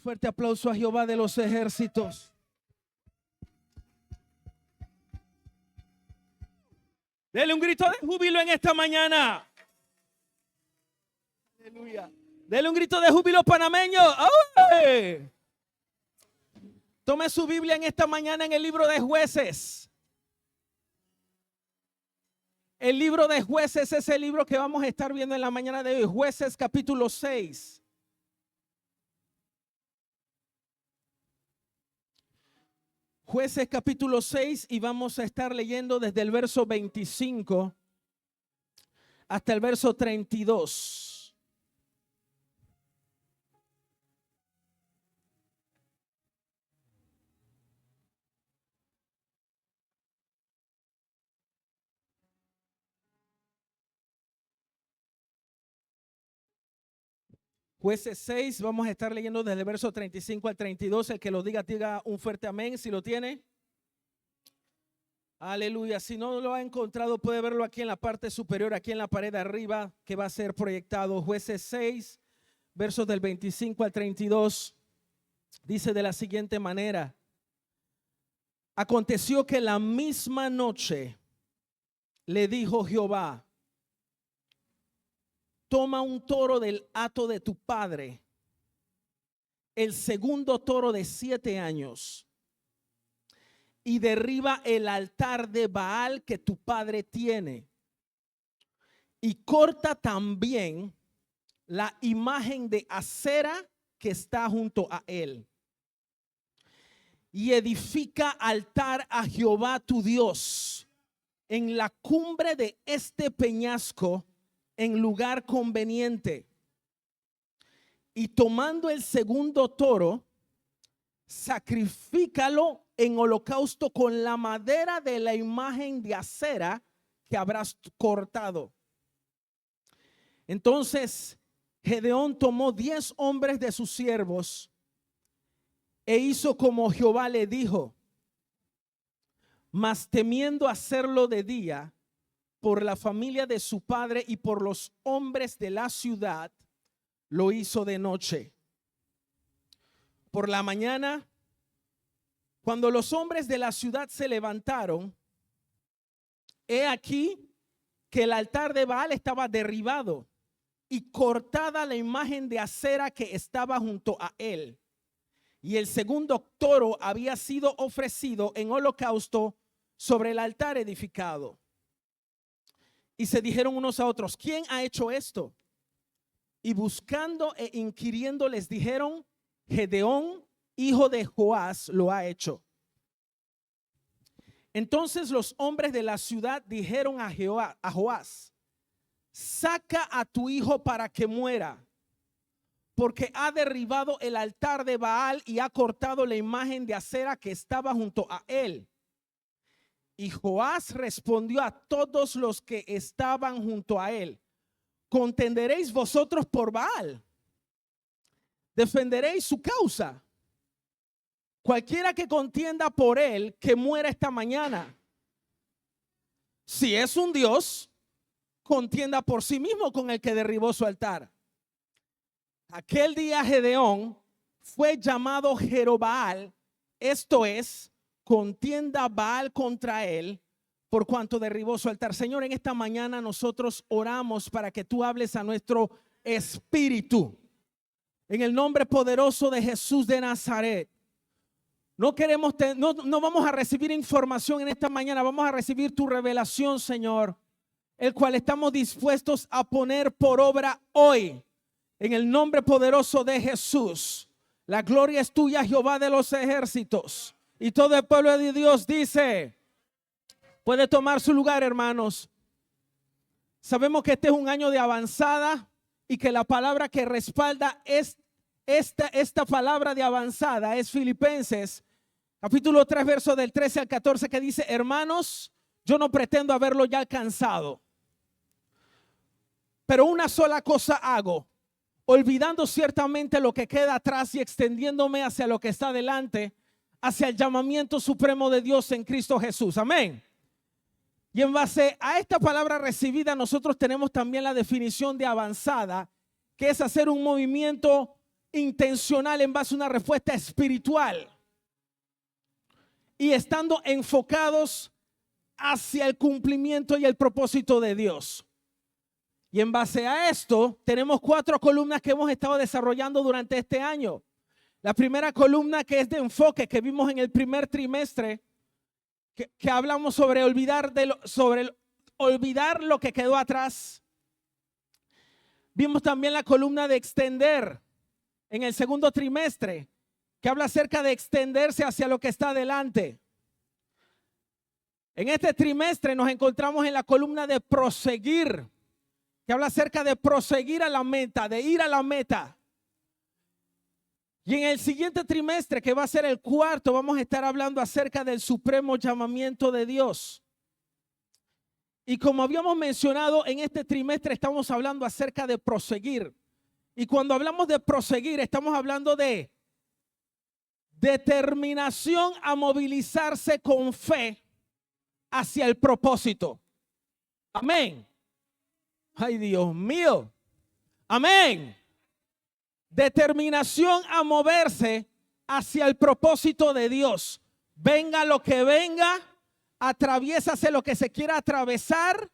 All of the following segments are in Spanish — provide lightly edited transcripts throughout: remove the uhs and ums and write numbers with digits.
Fuerte aplauso a Jehová de los ejércitos. Dele un grito de júbilo en esta mañana. Aleluya. Dele un grito de júbilo panameño. ¡Ay! Tome su Biblia en esta mañana en el libro de Jueces. El libro de Jueces es el libro que vamos a estar viendo en la mañana de hoy. Jueces capítulo 6. Jueces capítulo 6 y vamos a estar leyendo desde el verso 25 hasta el verso 32. Jueces 6, vamos a estar leyendo desde el verso 35 al 32. El que lo diga, diga un fuerte amén si lo tiene. Aleluya. Si no lo ha encontrado, puede verlo aquí en la parte superior, aquí en la pared de arriba, que va a ser proyectado. Jueces 6, versos del 25 al 32. Dice de la siguiente manera: aconteció que la misma noche le dijo Jehová: toma un toro del hato de tu padre, el segundo toro de 7 años, y derriba el altar de Baal que tu padre tiene, y corta también la imagen de Acera que está junto a él, y edifica altar a Jehová tu Dios en la cumbre de este peñasco, en lugar conveniente. Y tomando el segundo toro, sacrifícalo en holocausto con la madera de la imagen de Acera que habrás cortado. Entonces Gedeón tomó 10 hombres de sus siervos e hizo como Jehová le dijo, mas temiendo hacerlo de día por la familia de su padre y por los hombres de la ciudad, lo hizo de noche. Por la mañana, cuando los hombres de la ciudad se levantaron, he aquí que el altar de Baal estaba derribado y cortada la imagen de Acera que estaba junto a él. Y el segundo toro había sido ofrecido en holocausto sobre el altar edificado. Y se dijeron unos a otros: ¿quién ha hecho esto? Y buscando e inquiriendo les dijeron: Gedeón, hijo de Joás, lo ha hecho. Entonces los hombres de la ciudad dijeron a Joás: saca a tu hijo para que muera, porque ha derribado el altar de Baal y ha cortado la imagen de Acera que estaba junto a él. Y Joás respondió a todos los que estaban junto a él: ¿contenderéis vosotros por Baal? ¿Defenderéis su causa? Cualquiera que contienda por él, que muera esta mañana. Si es un Dios, contienda por sí mismo con el que derribó su altar. Aquel día Gedeón fue llamado Jerobaal, esto es, contienda Baal contra él, por cuanto derribó su altar. Señor, en esta mañana nosotros oramos para que tú hables a nuestro espíritu. En el nombre poderoso de Jesús de Nazaret. No vamos a recibir información en esta mañana, vamos a recibir tu revelación, Señor, el cual estamos dispuestos a poner por obra hoy. En el nombre poderoso de Jesús. La gloria es tuya, Jehová de los ejércitos. Y todo el pueblo de Dios dice: puede tomar su lugar, hermanos. Sabemos que este es un año de avanzada y que la palabra que respalda esta palabra de avanzada es Filipenses capítulo 3 verso del 13 al 14, que dice: hermanos, yo no pretendo haberlo ya alcanzado, pero una sola cosa hago, olvidando ciertamente lo que queda atrás y extendiéndome hacia lo que está delante, hacia el llamamiento supremo de Dios en Cristo Jesús. Amén. Y en base a esta palabra recibida, nosotros tenemos también la definición de avanzada, que es hacer un movimiento intencional en base a una respuesta espiritual y estando enfocados hacia el cumplimiento y el propósito de Dios. Y en base a esto, tenemos 4 columnas que hemos estado desarrollando durante este año. La primera columna, que es de enfoque, que vimos en el primer trimestre, que hablamos sobre olvidar lo que quedó atrás. Vimos también la columna de extender en el segundo trimestre, que habla acerca de extenderse hacia lo que está adelante. En este trimestre nos encontramos en la columna de proseguir, que habla acerca de proseguir a la meta, de ir a la meta. Y en el siguiente trimestre, que va a ser el cuarto, vamos a estar hablando acerca del supremo llamamiento de Dios. Y como habíamos mencionado, en este trimestre estamos hablando acerca de proseguir. Y cuando hablamos de proseguir, estamos hablando de determinación a movilizarse con fe hacia el propósito. Amén. Ay, Dios mío. Amén. Determinación a moverse hacia el propósito de Dios. Venga lo que venga, atraviésase lo que se quiera atravesar,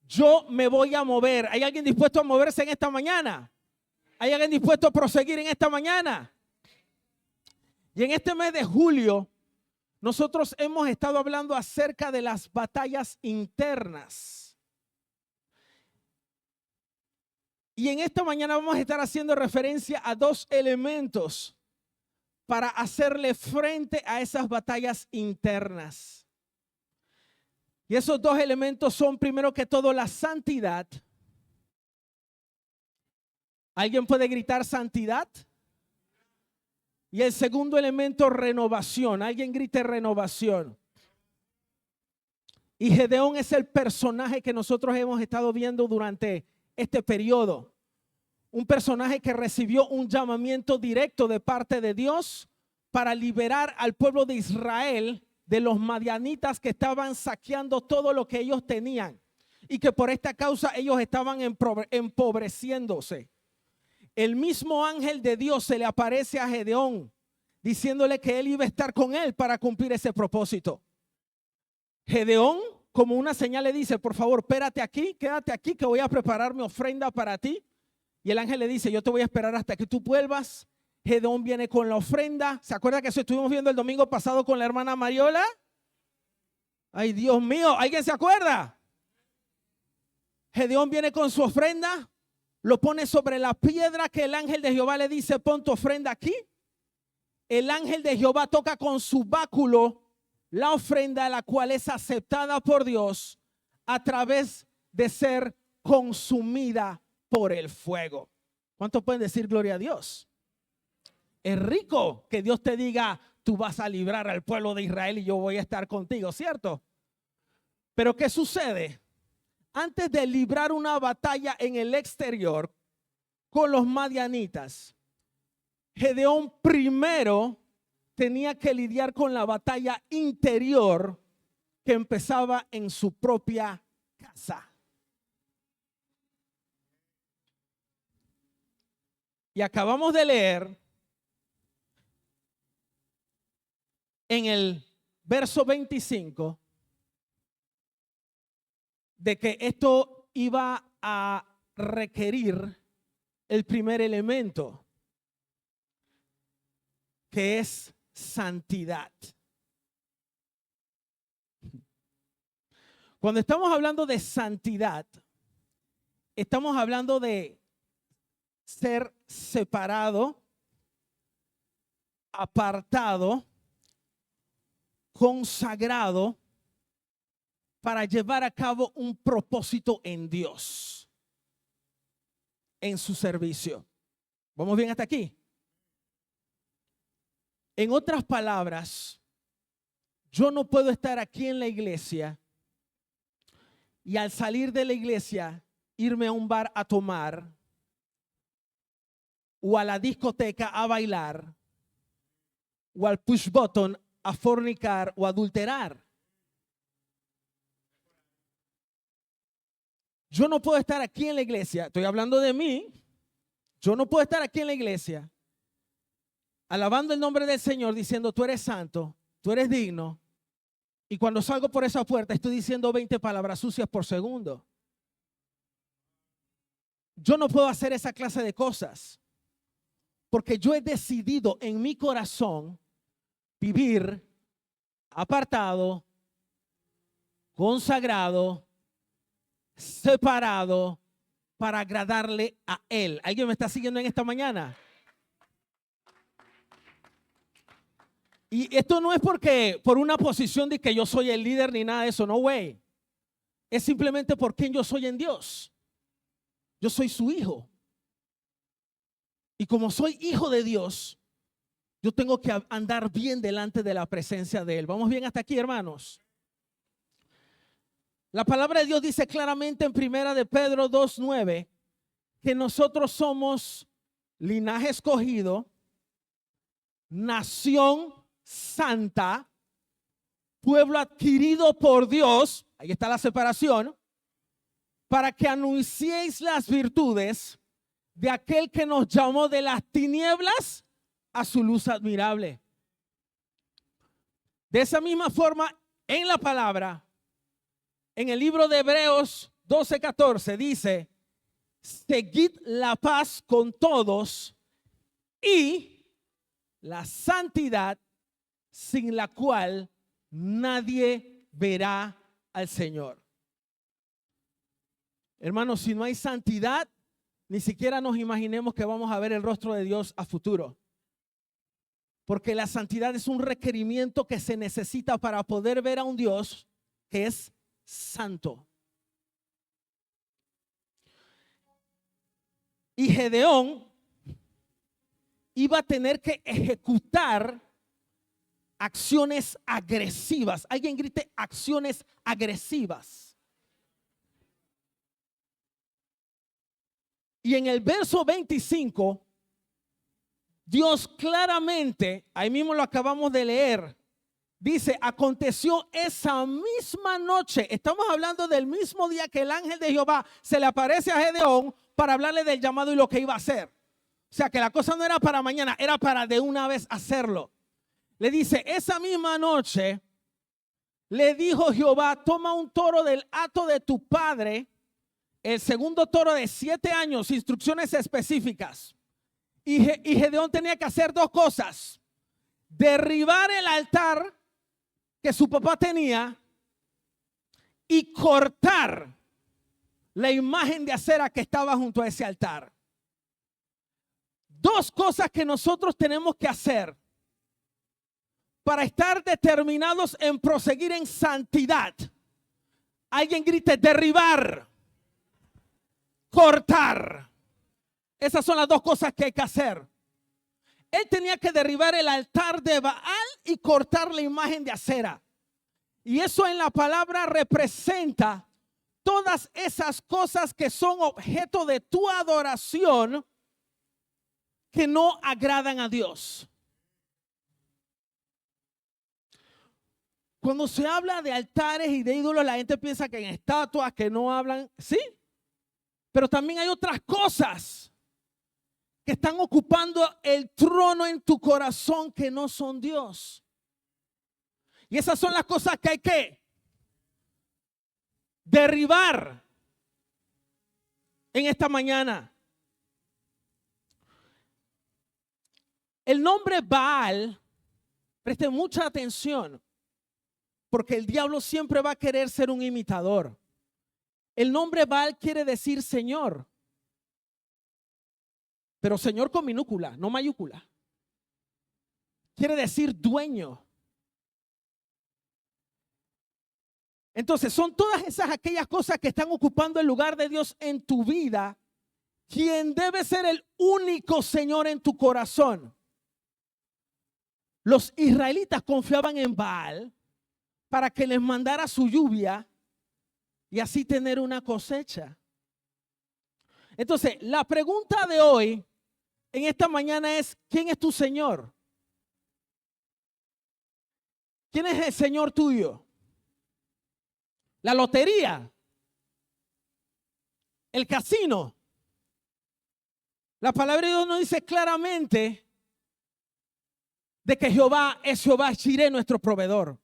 yo me voy a mover. ¿Hay alguien dispuesto a moverse en esta mañana? ¿Hay alguien dispuesto a proseguir en esta mañana? Y en este mes de julio, nosotros hemos estado hablando acerca de las batallas internas. Y en esta mañana vamos a estar haciendo referencia a 2 elementos para hacerle frente a esas batallas internas. Y esos 2 elementos son, primero que todo, la santidad. ¿Alguien puede gritar santidad? Y el segundo elemento, renovación. Alguien grite renovación. Y Gedeón es el personaje que nosotros hemos estado viendo durante este periodo. Un personaje que recibió un llamamiento directo de parte de Dios para liberar al pueblo de Israel de los madianitas que estaban saqueando todo lo que ellos tenían y que por esta causa ellos estaban empobreciéndose. El mismo ángel de Dios se le aparece a Gedeón diciéndole que él iba a estar con él para cumplir ese propósito. Gedeón, como una señal, le dice: por favor, espérate aquí, quédate aquí, que voy a preparar mi ofrenda para ti. Y el ángel le dice: yo te voy a esperar hasta que tú vuelvas. Gedeón viene con la ofrenda. ¿Se acuerda que eso estuvimos viendo el domingo pasado con la hermana Mariola? Ay, Dios mío, ¿alguien se acuerda? Gedeón viene con su ofrenda, lo pone sobre la piedra que el ángel de Jehová le dice: pon tu ofrenda aquí. El ángel de Jehová toca con su báculo la ofrenda, la cual es aceptada por Dios a través de ser consumida por el fuego. ¿Cuántos pueden decir gloria a Dios? Es rico que Dios te diga: tú vas a librar al pueblo de Israel y yo voy a estar contigo, ¿cierto? Pero ¿qué sucede? Antes de librar una batalla en el exterior con los madianitas, Gedeón primero tenía que lidiar con la batalla interior que empezaba en su propia casa. Y acabamos de leer en el verso 25 de que esto iba a requerir el primer elemento, que es santidad. Cuando estamos hablando de santidad, estamos hablando de ser separado, apartado, consagrado para llevar a cabo un propósito en Dios, en su servicio. ¿Vamos bien hasta aquí? En otras palabras, yo no puedo estar aquí en la iglesia y al salir de la iglesia irme a un bar a tomar o a la discoteca a bailar o al push button a fornicar o adulterar. Yo no puedo estar aquí en la iglesia, estoy hablando de mí, Yo no puedo estar aquí en la iglesia alabando el nombre del Señor, diciendo tú eres santo, tú eres digno, y cuando salgo por esa puerta estoy diciendo 20 palabras sucias por segundo. Yo no puedo hacer esa clase de cosas, porque yo he decidido en mi corazón vivir apartado, consagrado, separado para agradarle a Él. ¿Alguien me está siguiendo en esta mañana? Y esto no es porque por una posición de que yo soy el líder ni nada de eso, no way. Es simplemente por quien yo soy en Dios. Yo soy su hijo. Y como soy hijo de Dios, yo tengo que andar bien delante de la presencia de Él. ¿Vamos bien hasta aquí, hermanos? La palabra de Dios dice claramente en Primera de Pedro 2:9 que nosotros somos linaje escogido, nación santa, pueblo adquirido por Dios, ahí está la separación, para que anunciéis las virtudes de aquel que nos llamó de las tinieblas a su luz admirable. De esa misma forma, en la palabra, en el libro de Hebreos 12:14 dice, seguid la paz con todos y la santidad sin la cual nadie verá al Señor. Hermanos, si no hay santidad, ni siquiera nos imaginemos que vamos a ver el rostro de Dios a futuro. Porque la santidad es un requerimiento que se necesita para poder ver a un Dios que es santo. Y Gedeón iba a tener que ejecutar acciones agresivas. Alguien grite acciones agresivas. Y en el verso 25, Dios claramente, ahí mismo lo acabamos de leer, dice, aconteció esa misma noche, estamos hablando del mismo día que el ángel de Jehová se le aparece a Gedeón para hablarle del llamado y lo que iba a hacer. O sea que la cosa no era para mañana, era para de una vez hacerlo. Le dice, esa misma noche le dijo Jehová, toma un toro del hato de tu padre, el segundo toro de 7 años, instrucciones específicas. Y Gedeón tenía que hacer 2 cosas: derribar el altar que su papá tenía y cortar la imagen de acera que estaba junto a ese altar. 2 cosas que nosotros tenemos que hacer para estar determinados en proseguir en santidad. Alguien grite derribar, cortar. Esas son las 2 cosas que hay que hacer. Él tenía que derribar el altar de Baal y cortar la imagen de acera. Y eso en la palabra representa todas esas cosas que son objeto de tu adoración que no agradan a Dios. Cuando se habla de altares y de ídolos, la gente piensa que en estatuas que no hablan, sí, pero también hay otras cosas que están ocupando el trono en tu corazón que no son Dios. Y esas son las cosas que hay que derribar en esta mañana. El nombre Baal, presten mucha atención, porque el diablo siempre va a querer ser un imitador. El nombre Baal quiere decir Señor. Pero Señor con minúscula, no mayúscula. Quiere decir dueño. Entonces son todas aquellas cosas que están ocupando el lugar de Dios en tu vida, quien debe ser el único Señor en tu corazón. Los israelitas confiaban en Baal para que les mandara su lluvia y así tener una cosecha. Entonces, la pregunta de hoy, en esta mañana es, ¿quién es tu Señor? ¿Quién es el Señor tuyo? ¿La lotería? ¿El casino? La palabra de Dios nos dice claramente de que Jehová es Jehová Jireh, nuestro proveedor.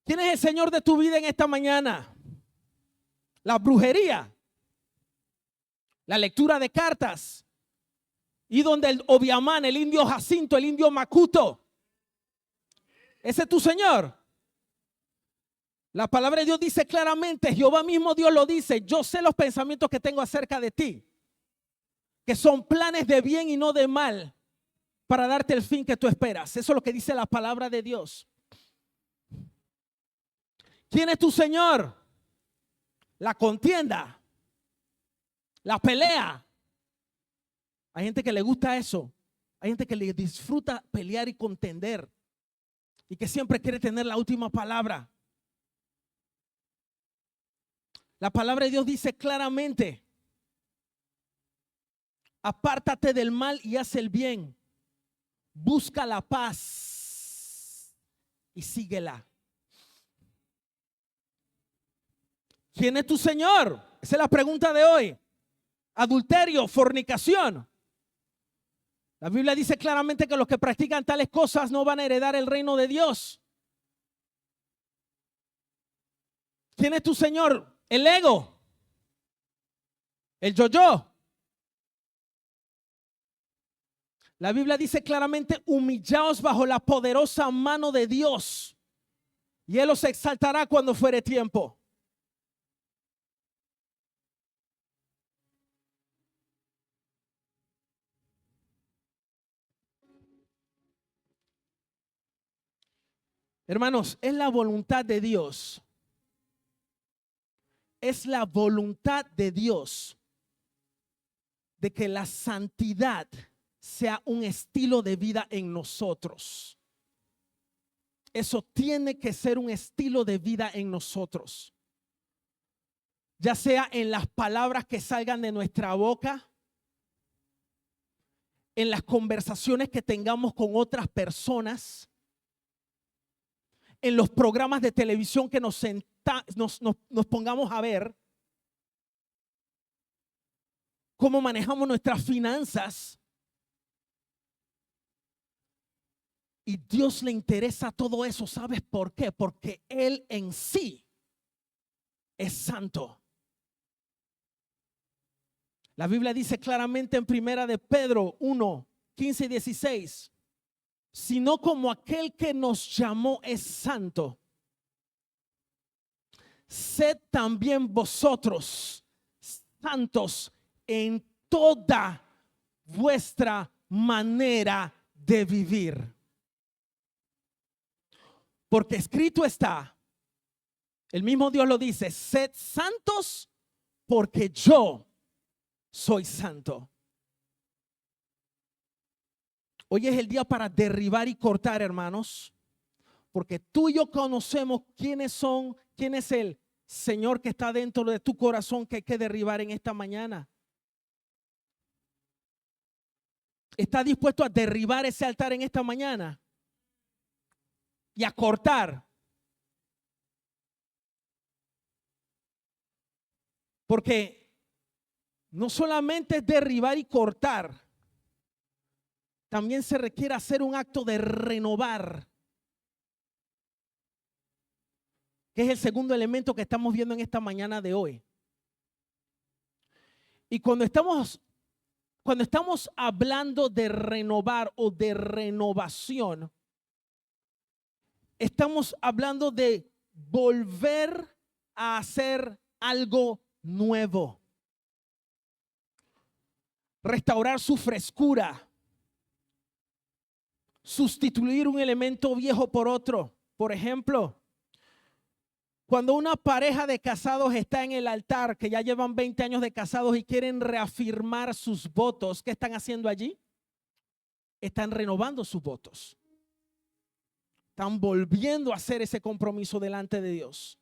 ¿Quién es el Señor de tu vida en esta mañana? La brujería, la lectura de cartas, y donde el Obiamán, el indio Jacinto, el indio Macuto, ese es tu Señor. La palabra de Dios dice claramente, Jehová mismo Dios lo dice, yo sé los pensamientos que tengo acerca de ti, que son planes de bien y no de mal, para darte el fin que tú esperas. Eso es lo que dice la palabra de Dios. ¿Quién es tu Señor? La contienda, la pelea. Hay gente que le gusta eso. Hay gente que le disfruta pelear y contender, y que siempre quiere tener la última palabra. La palabra de Dios dice claramente, apártate del mal y haz el bien. Busca la paz y síguela. ¿Quién es tu Señor? Esa es la pregunta de hoy. Adulterio, fornicación. La Biblia dice claramente que los que practican tales cosas no van a heredar el reino de Dios. ¿Quién es tu Señor? El ego, el yo-yo. La Biblia dice claramente, humillaos bajo la poderosa mano de Dios, y Él os exaltará cuando fuere tiempo. Hermanos, es la voluntad de Dios. Es la voluntad de Dios de que la santidad sea un estilo de vida en nosotros. Eso tiene que ser un estilo de vida en nosotros. Ya sea en las palabras que salgan de nuestra boca, en las conversaciones que tengamos con otras personas, en los programas de televisión que nos pongamos a ver, cómo manejamos nuestras finanzas. Y Dios le interesa todo eso. ¿Sabes por qué? Porque Él en sí es santo. La Biblia dice claramente en primera de Pedro 1, 15 y 16, sino como aquel que nos llamó es santo, sed también vosotros santos en toda vuestra manera de vivir. Porque escrito está, el mismo Dios lo dice, sed santos porque yo soy santo. Hoy es el día para derribar y cortar, hermanos, porque tú y yo conocemos quién es el Señor que está dentro de tu corazón que hay que derribar en esta mañana. ¿Está dispuesto a derribar ese altar en esta mañana y a cortar? Porque no solamente es derribar y cortar, también se requiere hacer un acto de renovar, que es el segundo elemento que estamos viendo en esta mañana de hoy. Y cuando estamos hablando de renovar o de renovación, estamos hablando de volver a hacer algo nuevo. Restaurar su frescura. Sustituir un elemento viejo por otro. Por ejemplo, cuando una pareja de casados está en el altar, que ya llevan 20 años de casados y quieren reafirmar sus votos, ¿qué están haciendo allí? Están renovando sus votos. Están volviendo a hacer ese compromiso delante de Dios.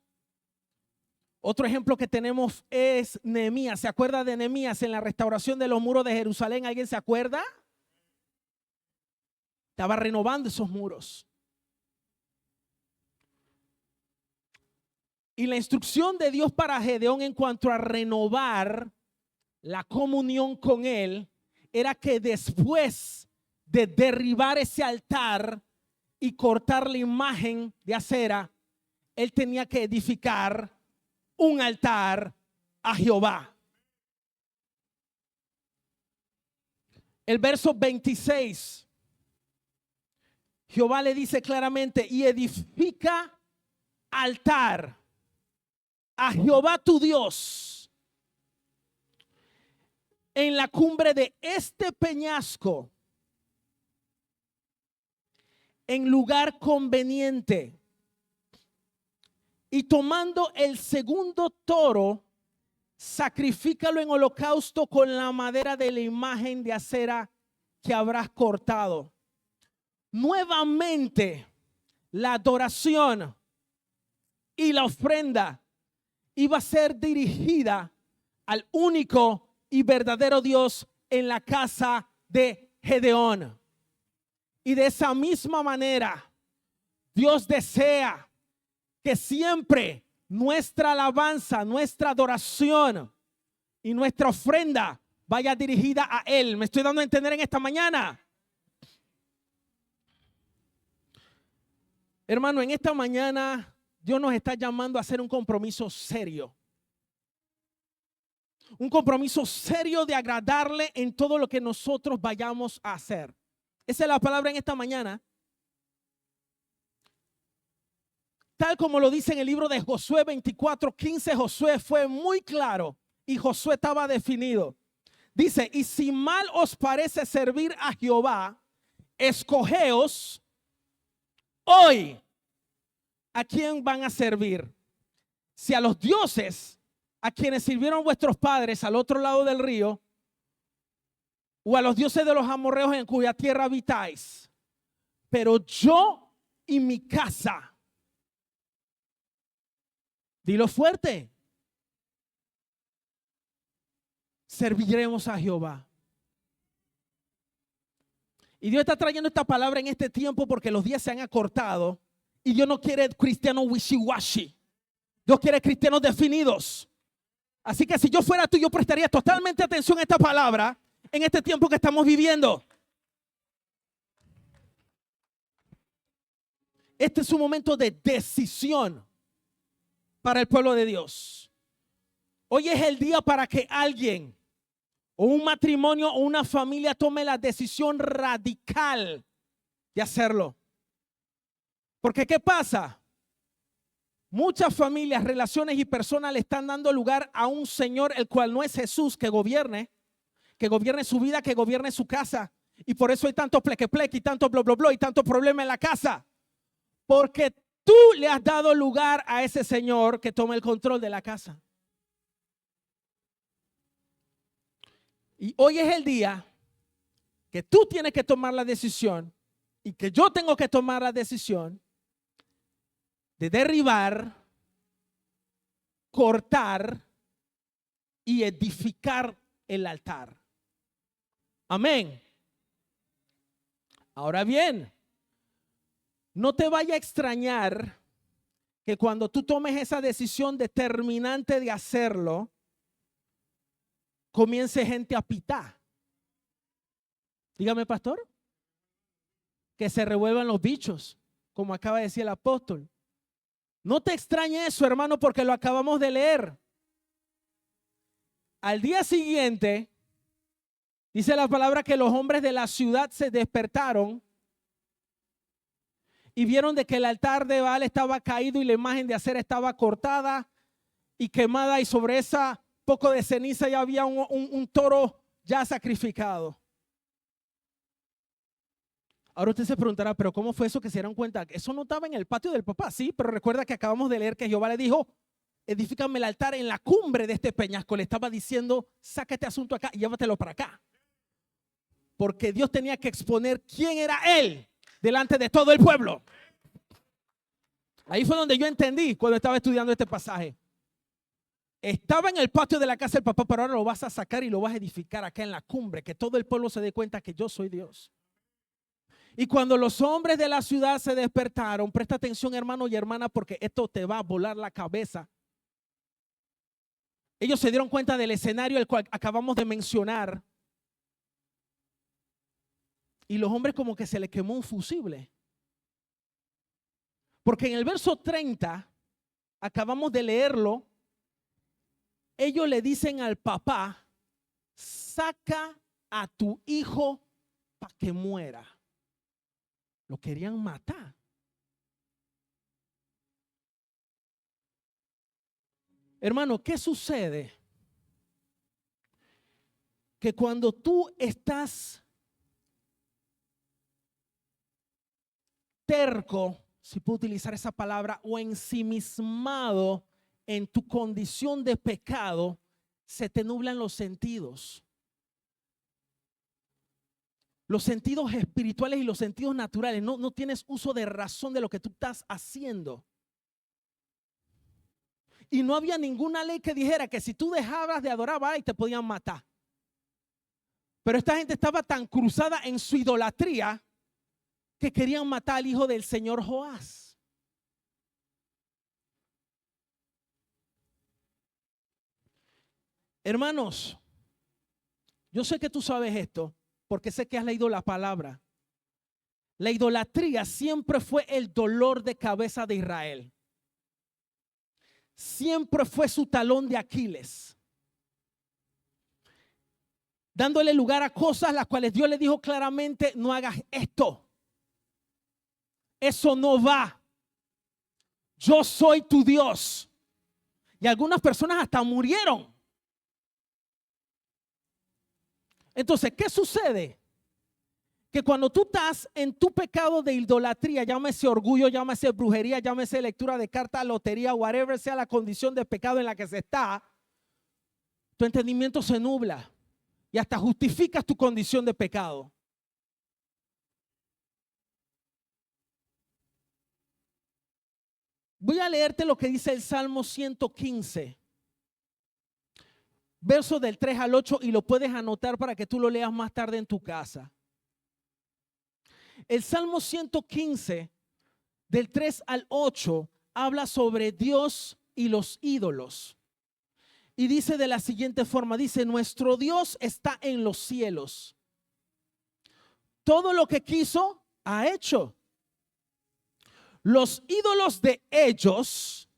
Otro ejemplo que tenemos es Nehemías. ¿Se acuerda de Nehemías en la restauración de los muros de Jerusalén? ¿Alguien se acuerda? Estaba renovando esos muros. Y la instrucción de Dios para Gedeón en cuanto a renovar la comunión con Él, era que después de derribar ese altar y cortar la imagen de acera, Él tenía que edificar un altar a Jehová. El verso 26, Jehová le dice claramente: y edifica altar a Jehová tu Dios en la cumbre de este peñasco, en lugar conveniente. Y tomando el segundo toro, sacrifícalo en holocausto con la madera de la imagen de acera que habrás cortado. Nuevamente, la adoración y la ofrenda iba a ser dirigida al único y verdadero Dios en la casa de Gedeón. Y de esa misma manera, Dios desea que siempre nuestra alabanza, nuestra adoración y nuestra ofrenda vaya dirigida a Él. ¿Me estoy dando a entender en esta mañana? Hermano, en esta mañana Dios nos está llamando a hacer un compromiso serio. Un compromiso serio de agradarle en todo lo que nosotros vayamos a hacer. Esa es la palabra en esta mañana. Tal como lo dice en el libro de Josué 24:15, Josué fue muy claro y Josué estaba definido. Dice: y si mal os parece servir a Jehová, escogeos hoy a quién van a servir. Si a los dioses a quienes sirvieron vuestros padres al otro lado del río, o a los dioses de los amorreos en cuya tierra habitáis. Pero yo y mi casa, dilo fuerte, serviremos a Jehová. Y Dios está trayendo esta palabra en este tiempo porque los días se han acortado y Dios no quiere cristianos wishy-washy. Dios quiere cristianos definidos. Así que si yo fuera tú, yo prestaría totalmente atención a esta palabra en este tiempo que estamos viviendo. Este es un momento de decisión para el pueblo de Dios. Hoy es el día para que alguien o un matrimonio o una familia tome la decisión radical de hacerlo. Porque ¿qué pasa? Muchas familias, relaciones y personas le están dando lugar a un Señor el cual no es Jesús, que gobierne su vida, que gobierne su casa. Y por eso hay tanto pleque-pleque y tanto blo-blo-blo y tanto problema en la casa. Porque tú le has dado lugar a ese Señor que toma el control de la casa. Y hoy es el día que tú tienes que tomar la decisión y que yo tengo que tomar la decisión de derribar, cortar y edificar el altar. Amén. Ahora bien, no te vaya a extrañar que cuando tú tomes esa decisión determinante de hacerlo, comience gente a pitar. Dígame, pastor. Que se revuelvan los bichos, como acaba de decir el apóstol. No te extrañe eso, hermano, porque lo acabamos de leer. Al día siguiente, dice la palabra que los hombres de la ciudad se despertaron y vieron de que el altar de Baal estaba caído y la imagen de acera estaba cortada y quemada, y sobre esa poco de ceniza ya había un toro ya sacrificado. Ahora usted se preguntará, pero ¿cómo fue eso que se dieron cuenta? Eso no estaba en el patio del papá, sí, pero recuerda que acabamos de leer que Jehová le dijo: edifícame el altar en la cumbre de este peñasco. Le estaba diciendo: saca este asunto acá y llévatelo para acá. Porque Dios tenía que exponer quién era Él delante de todo el pueblo. Ahí fue donde yo entendí cuando estaba estudiando este pasaje. Estaba en el patio de la casa del papá, pero ahora lo vas a sacar y lo vas a edificar acá en la cumbre, que todo el pueblo se dé cuenta que yo soy Dios. Y cuando los hombres de la ciudad se despertaron, presta atención, hermano y hermana, porque esto te va a volar la cabeza. Ellos se dieron cuenta del escenario el cual acabamos de mencionar. Y los hombres como que se les quemó un fusible. Porque en el verso 30, acabamos de leerlo, ellos le dicen al papá, saca a tu hijo para que muera. Lo querían matar. Hermano, ¿qué sucede? Que cuando tú estás terco, si puedo utilizar esa palabra, o ensimismado en tu condición de pecado, se te nublan los sentidos. Los sentidos espirituales y los sentidos naturales. No tienes uso de razón de lo que tú estás haciendo. Y no había ninguna ley que dijera que si tú dejabas de adorar a Baal te podían matar. Pero esta gente estaba tan cruzada en su idolatría que querían matar al hijo del señor Joás. Hermanos, yo sé que tú sabes esto porque sé que has leído la palabra. La idolatría siempre fue el dolor de cabeza de Israel. Siempre fue su talón de Aquiles, dándole lugar a cosas las cuales Dios le dijo claramente: no hagas esto, eso no va, yo soy tu Dios. Y algunas personas hasta murieron. Entonces, ¿qué sucede? Que cuando tú estás en tu pecado de idolatría, llámese orgullo, llámese brujería, llámese lectura de cartas, lotería, whatever sea la condición de pecado en la que se está, tu entendimiento se nubla y hasta justificas tu condición de pecado. Voy a leerte lo que dice el Salmo 115, versos del 3 al 8, y lo puedes anotar para que tú lo leas más tarde en tu casa. El Salmo 115, del 3 al 8, habla sobre Dios y los ídolos. Y dice de la siguiente forma, dice: nuestro Dios está en los cielos. Todo lo que quiso, ha hecho. Los ídolos de ellos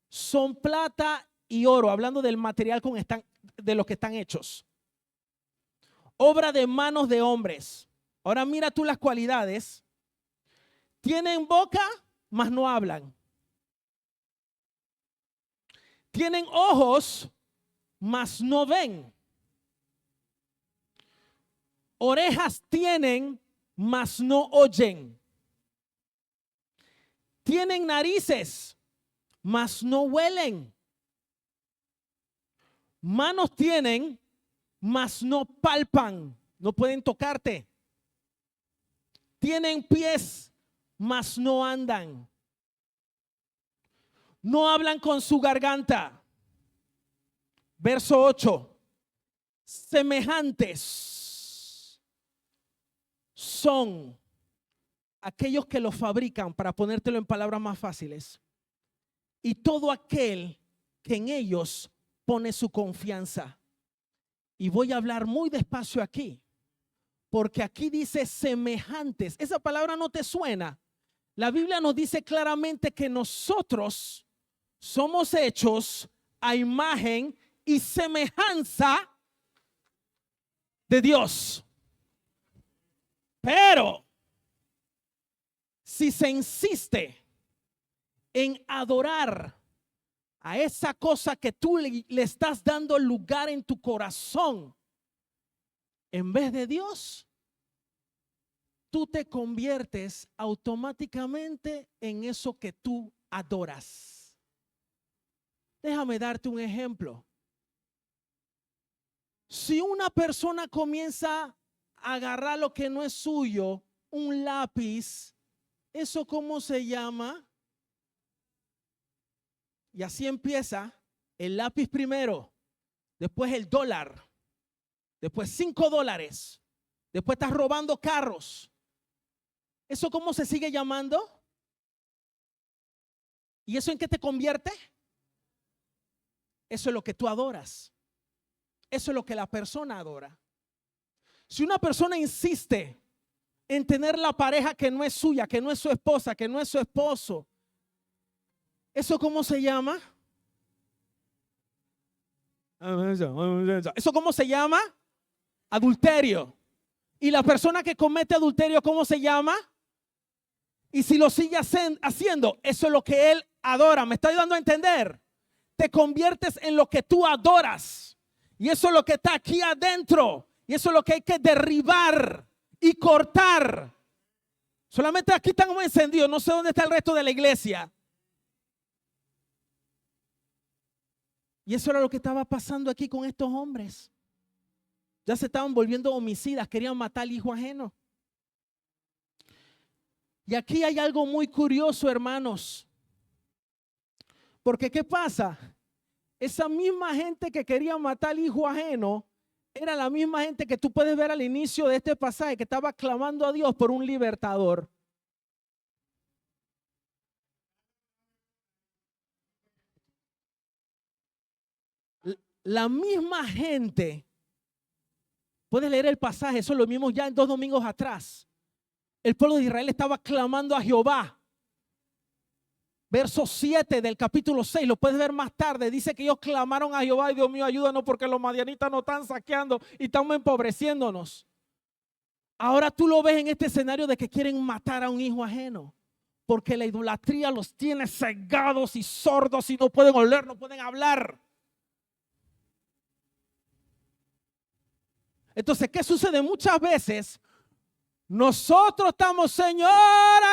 son plata y oro, hablando del material de lo que están hechos. Obra de manos de hombres. Ahora mira tú las cualidades. Tienen boca, mas no hablan. Tienen ojos, mas no ven. Orejas tienen, mas no oyen. Tienen narices, mas no huelen. Manos tienen, mas no palpan. No pueden tocarte. Tienen pies, mas no andan. No hablan con su garganta. Verso 8. Semejantes son aquellos que lo fabrican, para ponértelo en palabras más fáciles, y todo aquel que en ellos pone su confianza. Y voy a hablar muy despacio aquí, porque aquí dice semejantes. Esa palabra no te suena. La Biblia nos dice claramente que nosotros somos hechos a imagen y semejanza de Dios. Pero si se insiste en adorar a esa cosa que tú le estás dando lugar en tu corazón en vez de Dios, tú te conviertes automáticamente en eso que tú adoras. Déjame darte un ejemplo. Si una persona comienza a agarrar lo que no es suyo, un lápiz, ¿eso cómo se llama? Y así empieza: el lápiz primero, después el dólar, después $5, después estás robando carros. ¿Eso cómo se sigue llamando? ¿Y eso en qué te convierte? eso es lo que tú adoras. Eso es lo que la persona adora. Si una persona insiste en tener la pareja que no es suya, que no es su esposa, que no es su esposo, ¿eso cómo se llama? ¿Eso cómo se llama? Adulterio. Y la persona que comete adulterio, ¿cómo se llama? Y si lo sigue haciendo, eso es lo que él adora. ¿Me está ayudando a entender? Te conviertes en lo que tú adoras. Y eso es lo que está aquí adentro. Y eso es lo que hay que derribar y cortar. Solamente aquí estamos encendidos. No sé dónde está el resto de la iglesia. Y eso era lo que estaba pasando aquí con estos hombres. Ya se estaban volviendo homicidas. Querían matar al hijo ajeno. Y aquí hay algo muy curioso, hermanos. Porque ¿qué pasa? Esa misma gente que quería matar al hijo ajeno era la misma gente que tú puedes ver al inicio de este pasaje que estaba clamando a Dios por un libertador. La misma gente, puedes leer el pasaje, eso lo vimos ya en 2 domingos atrás. El pueblo de Israel estaba clamando a Jehová. Verso 7 del capítulo 6, lo puedes ver más tarde. Dice que ellos clamaron a Jehová y Dios mío, ayúdanos porque los madianitas nos están saqueando y estamos empobreciéndonos. Ahora tú lo ves en este escenario de que quieren matar a un hijo ajeno. Porque la idolatría los tiene cegados y sordos y no pueden oler, no pueden hablar. Entonces, ¿qué sucede? Muchas veces nosotros estamos, Señor,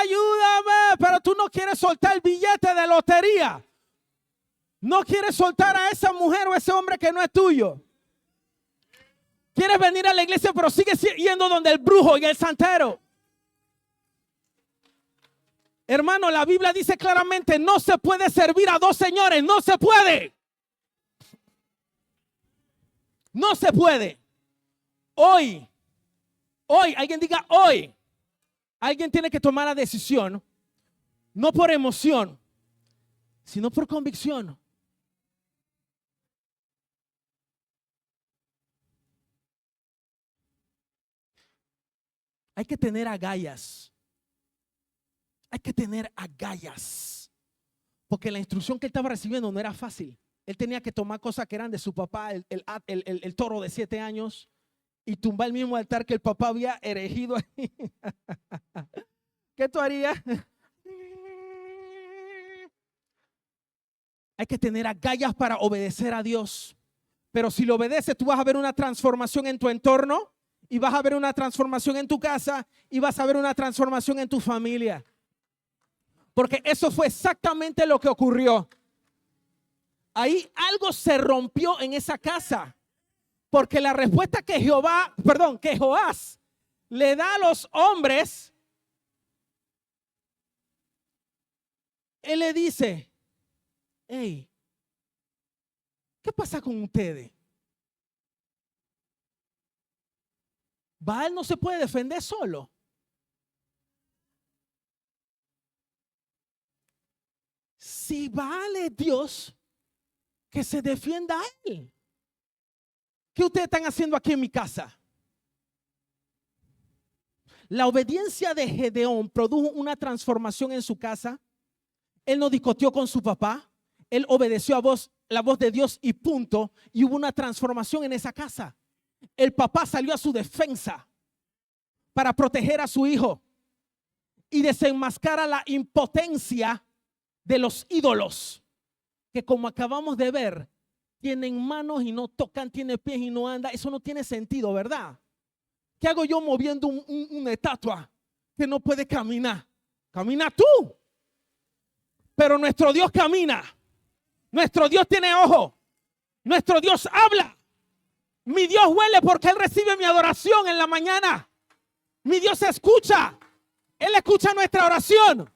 ayúdame, pero tú no quieres soltar el billete de lotería. No quieres soltar a esa mujer o ese hombre que no es tuyo. Quieres venir a la iglesia, pero sigues yendo donde el brujo y el santero. Hermano, la Biblia dice claramente, no se puede servir a 2 señores, no se puede. No se puede. Hoy, alguien diga hoy, alguien tiene que tomar la decisión, no por emoción, sino por convicción. Hay que tener agallas. Hay que tener agallas. Porque la instrucción que él estaba recibiendo no era fácil. Él tenía que tomar cosas que eran de su papá, el toro de 7 años. Y tumbar el mismo altar que el papá había erigido ahí. ¿Qué tú harías? Hay que tener agallas para obedecer a Dios. Pero si lo obedeces, tú vas a ver una transformación en tu entorno. Y vas a ver una transformación en tu casa. Y vas a ver una transformación en tu familia. Porque eso fue exactamente lo que ocurrió. Ahí algo se rompió en esa casa. Porque la respuesta que Joás le da a los hombres, él le dice, hey, ¿qué pasa con ustedes? Baal no se puede defender solo. Si Baal es Dios, que se defienda a él. ¿Qué ustedes están haciendo aquí en mi casa? La obediencia de Gedeón produjo una transformación en su casa. Él no discutió con su papá. Él obedeció a la voz de Dios y punto. Y hubo una transformación en esa casa. El papá salió a su defensa para proteger a su hijo y desenmascarar la impotencia de los ídolos que, como acabamos de ver, tienen manos y no tocan, tienen pies y no anda. Eso no tiene sentido, ¿verdad? ¿Qué hago yo moviendo una estatua que no puede caminar? Camina tú. Pero nuestro Dios camina. Nuestro Dios tiene ojo. Nuestro Dios habla. Mi Dios huele porque Él recibe mi adoración en la mañana. Mi Dios escucha. Él escucha nuestra oración.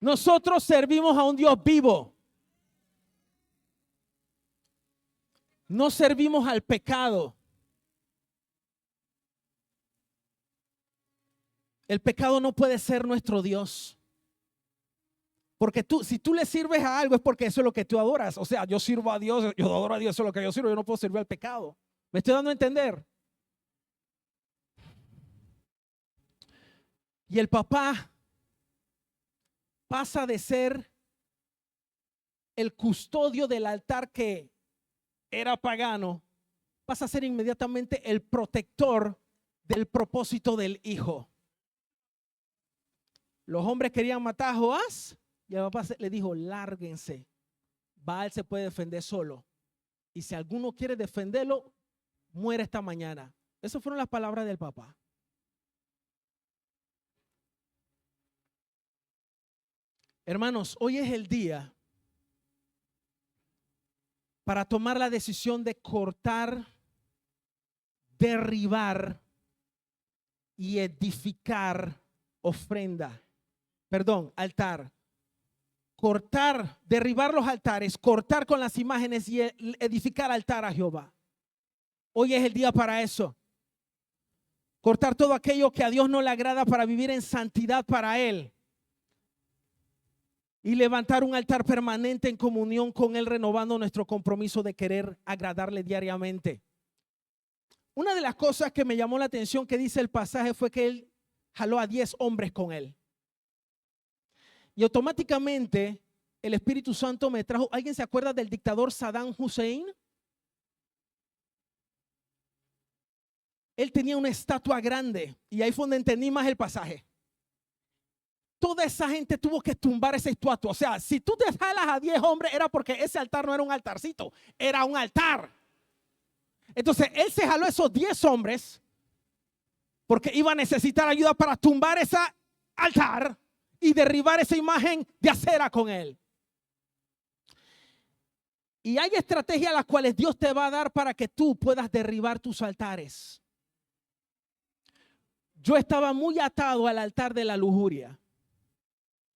Nosotros servimos a un Dios vivo. No servimos al pecado. El pecado no puede ser nuestro Dios. Porque si tú le sirves a algo es porque eso es lo que tú adoras. O sea, yo sirvo a Dios, yo adoro a Dios, eso es lo que yo sirvo, yo no puedo servir al pecado. ¿Me estoy dando a entender? Y el papá pasa de ser el custodio del altar que era pagano, pasa a ser inmediatamente el protector del propósito del hijo. Los hombres querían matar a Joás y el papá le dijo: lárguense, Baal se puede defender solo, y si alguno quiere defenderlo, muere esta mañana. Esas fueron las palabras del papá. Hermanos, hoy es el día para tomar la decisión de cortar, derribar y edificar altar. Cortar, derribar los altares, cortar con las imágenes y edificar altar a Jehová. Hoy es el día para eso. Cortar todo aquello que a Dios no le agrada para vivir en santidad para Él. Y levantar un altar permanente en comunión con Él, renovando nuestro compromiso de querer agradarle diariamente. Una de las cosas que me llamó la atención que dice el pasaje fue que Él jaló a 10 hombres con Él. Y automáticamente el Espíritu Santo me trajo. ¿Alguien se acuerda del dictador Saddam Hussein? Él tenía una estatua grande y ahí fue donde entendí más el pasaje. Toda esa gente tuvo que tumbar esa estatua. O sea, si tú te jalas a 10 hombres era porque ese altar no era un altarcito, era un altar. Entonces él se jaló a esos 10 hombres porque iba a necesitar ayuda para tumbar ese altar y derribar esa imagen de acera con él. Y hay estrategias las cuales Dios te va a dar para que tú puedas derribar tus altares. Yo estaba muy atado al altar de la lujuria.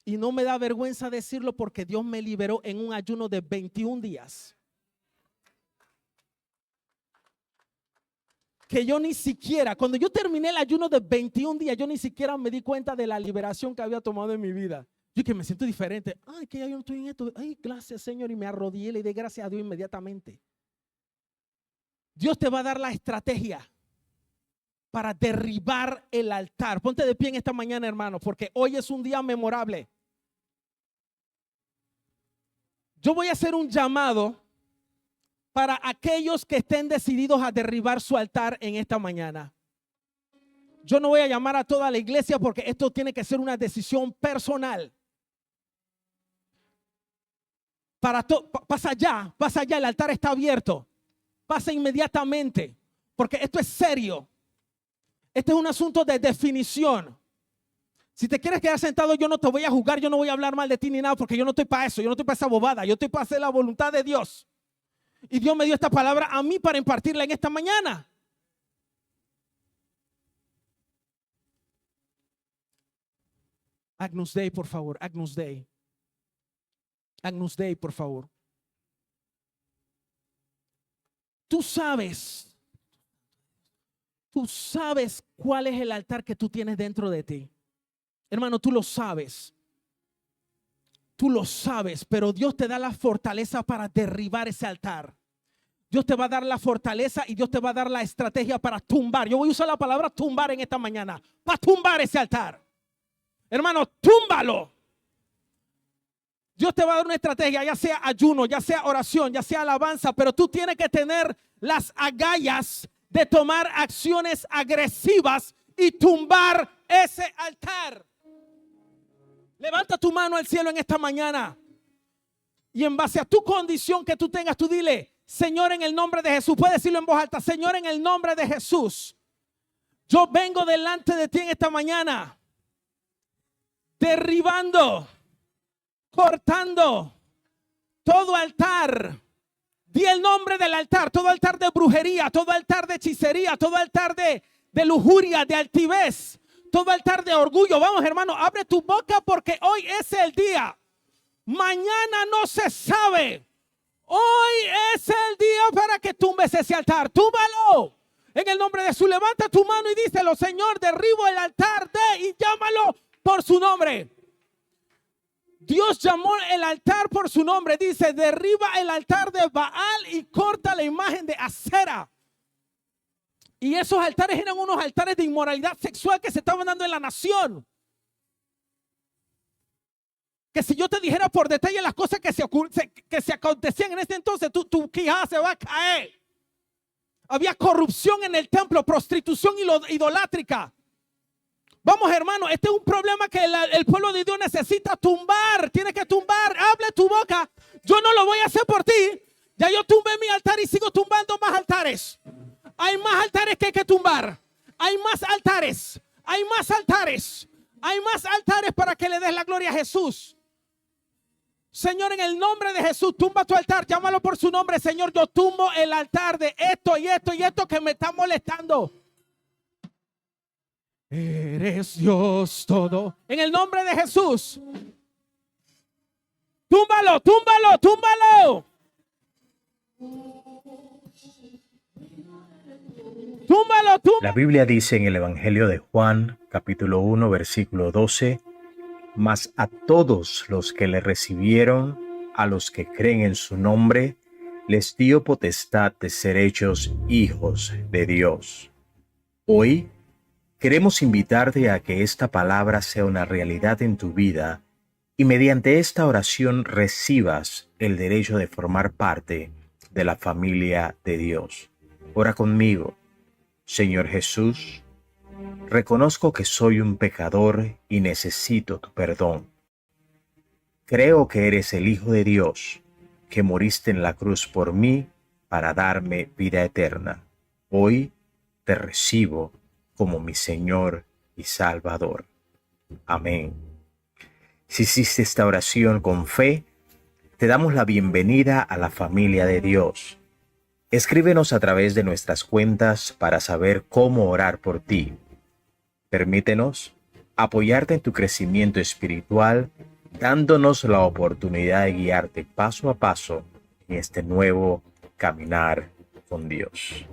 Y no me da vergüenza decirlo porque Dios me liberó en un ayuno de 21 días. Que yo ni siquiera, cuando yo terminé el ayuno de 21 días, yo ni siquiera me di cuenta de la liberación que había tomado en mi vida. Yo que me siento diferente. Ay, que ya yo no estoy en esto. Ay, gracias, Señor. Y me arrodillé y le di gracias a Dios inmediatamente. Dios te va a dar la estrategia para derribar el altar. Ponte de pie en esta mañana, hermano, porque hoy es un día memorable. Yo voy a hacer un llamado para aquellos que estén decididos a derribar su altar en esta mañana. Yo no voy a llamar a toda la iglesia porque esto tiene que ser una decisión personal. Pasa allá, el altar está abierto. Pasa inmediatamente, porque esto es serio. Este es un asunto de definición. Si te quieres quedar sentado, yo no te voy a juzgar, yo no voy a hablar mal de ti ni nada, porque yo no estoy para eso, yo no estoy para esa bobada, yo estoy para hacer la voluntad de Dios. Y Dios me dio esta palabra a mí para impartirla en esta mañana. Agnus Dei, por favor, Agnus Dei. Agnus Dei, por favor. Tú sabes cuál es el altar que tú tienes dentro de ti. Hermano, tú lo sabes. Tú lo sabes, pero Dios te da la fortaleza para derribar ese altar. Dios te va a dar la fortaleza y Dios te va a dar la estrategia para tumbar. Yo voy a usar la palabra tumbar en esta mañana. Para tumbar ese altar. Hermano, túmbalo. Dios te va a dar una estrategia, ya sea ayuno, ya sea oración, ya sea alabanza, pero tú tienes que tener las agallas de tomar acciones agresivas y tumbar ese altar. Levanta tu mano al cielo en esta mañana y en base a tu condición que tú tengas, tú dile: Señor, en el nombre de Jesús. Puedes decirlo en voz alta: Señor, en el nombre de Jesús, yo vengo delante de ti en esta mañana, derribando, cortando todo altar. Di el nombre del altar: todo altar de brujería, todo altar de hechicería, todo altar de lujuria, de altivez, todo altar de orgullo. Vamos, hermano, abre tu boca porque hoy es el día. Mañana no se sabe. Hoy es el día para que tumbes ese altar. Túmbalo. En el nombre de Jesús, levanta tu mano y díselo: Señor, derribo el altar de, y llámalo por su nombre. Dios llamó el altar por su nombre. Dice, derriba el altar de Baal y corta la imagen de Acera. Y esos altares eran unos altares de inmoralidad sexual que se estaban dando en la nación. Que si yo te dijera por detalle las cosas que se acontecían en ese entonces, tu quijada se va a caer. Había corrupción en el templo, prostitución idolátrica. Vamos, hermano, este es un problema que el pueblo de Dios necesita tumbar. Tiene que tumbar. Hable tu boca. Yo no lo voy a hacer por ti. Ya yo tumbé mi altar y sigo tumbando más altares. Hay más altares que hay que tumbar. Hay más altares. Hay más altares. Hay más altares para que le des la gloria a Jesús. Señor, en el nombre de Jesús, tumba tu altar. Llámalo por su nombre. Señor, yo tumbo el altar de esto y esto y esto que me está molestando. Eres Dios todo. En el nombre de Jesús. Túmbalo, túmbalo, túmbalo. Túmbalo, túmbalo. La Biblia dice en el Evangelio de Juan, capítulo 1, versículo 12, mas a todos los que le recibieron, a los que creen en su nombre, les dio potestad de ser hechos hijos de Dios. Hoy queremos invitarte a que esta palabra sea una realidad en tu vida y mediante esta oración recibas el derecho de formar parte de la familia de Dios. Ora conmigo. Señor Jesús, reconozco que soy un pecador y necesito tu perdón. Creo que eres el Hijo de Dios, que moriste en la cruz por mí para darme vida eterna. Hoy te recibo como mi Señor y Salvador. Amén. Si hiciste esta oración con fe, te damos la bienvenida a la familia de Dios. Escríbenos a través de nuestras cuentas para saber cómo orar por ti. Permítenos apoyarte en tu crecimiento espiritual, dándonos la oportunidad de guiarte paso a paso en este nuevo caminar con Dios.